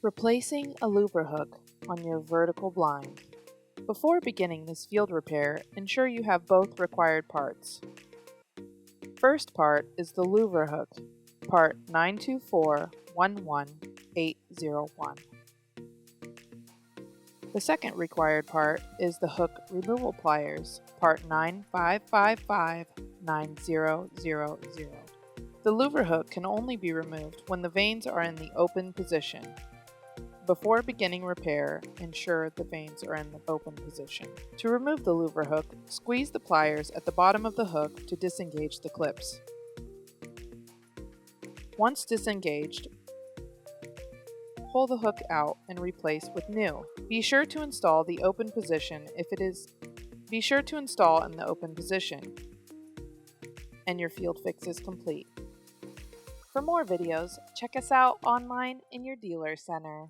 Replacing a louver hook on your vertical blind. Before beginning this field repair, ensure you have both required parts. First part is the louver hook, part 924-11801. The second required part is the hook removal pliers, part 9555-9000. The louver hook can only be removed when the vanes are in the open position. Before beginning repair, ensure the vanes are in the open position. To remove the louver hook, squeeze the pliers at the bottom of the hook to disengage the clips. Once disengaged, pull the hook out and replace with new. Be sure to install in the open position, and your field fix is complete. For more videos, check us out online in your dealer center.